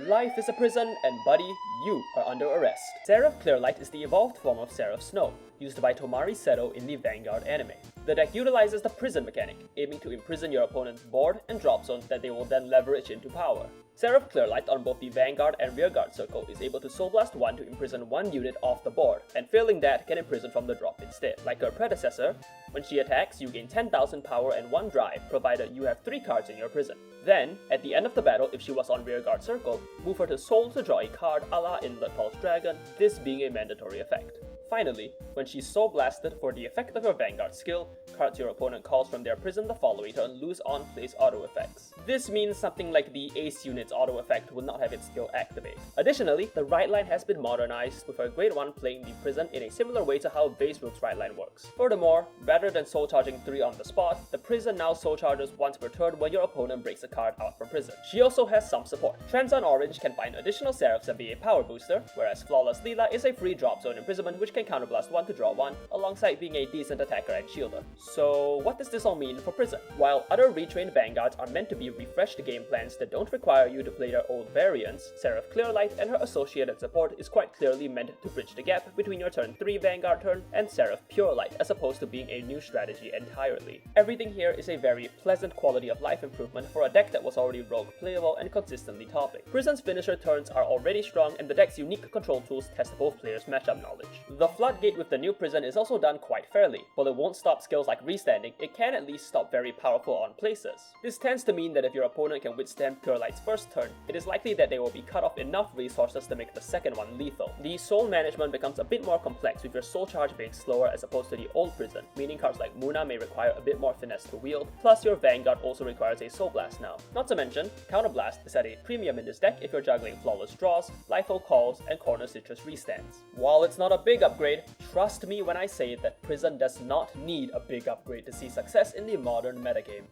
Life is a prison, and buddy, you are under arrest. Seraph Clearlight is the evolved form of Seraph Snow, used by Tomari Seto in the Vanguard anime. The deck utilizes the prison mechanic, aiming to imprison your opponent's board and drop zones that they will then leverage into power. Seraph Clearlight on both the Vanguard and Rearguard circle is able to Soul Blast 1 to imprison one unit off the board, and failing that can imprison from the drop instead. Like her predecessor, when she attacks, you gain 10,000 power and 1 drive, provided you have 3 cards in your prison. Then, at the end of the battle, if she was on Rearguard circle, move her to Soul to draw a card a la Inlet Pulse Dragon, this being a mandatory effect. Finally, when she's Soul Blasted for the effect of her Vanguard skill, cards your opponent calls from their prison the following turn lose on-place auto effects. This means something like the Ace unit's auto effect will not have its skill activate. Additionally, the rideline has been modernized, with her Grade 1 playing the prison in a similar way to how Veissrugr's rideline works. Furthermore, rather than soul charging 3 on the spot, the prison now soul charges once per turn when your opponent breaks a card out from prison. She also has some support. Trans on Orange can find additional Seraphs and be a power booster, whereas Flawless Leela is a free drop zone imprisonment which can counterblast 1 to draw 1, alongside being a decent attacker and shielder. So what does this all mean for prison? While other retrained Vanguards are meant to be refreshed game plans that don't require you to play their old variants, Seraph Clearlight and her associated support is quite clearly meant to bridge the gap between your turn 3 Vanguard turn and Seraph Purelight, as opposed to being a new strategy entirely. Everything here is a very pleasant quality of life improvement for a deck that was already rogue playable and consistently topping. Prison's finisher turns are already strong, and the deck's unique control tools test both players' matchup knowledge. The floodgate with the new prison is also done quite fairly. While it won't stop skills like restanding, it can at least stop very powerful on places. This tends to mean that if your opponent can withstand Purelight's first turn, it is likely that they will be cut off enough resources to make the second one lethal. The soul management becomes a bit more complex, with your soul charge being slower as opposed to the old prison, meaning cards like Muna may require a bit more finesse to wield, plus your Vanguard also requires a soul blast now. Not to mention, Counterblast is at a premium in this deck if you're juggling flawless draws, lifeful calls, and corner citrus restands. While it's not a big upgrade, trust me when I say that Prison does not need a big upgrade to see success in the modern metagame.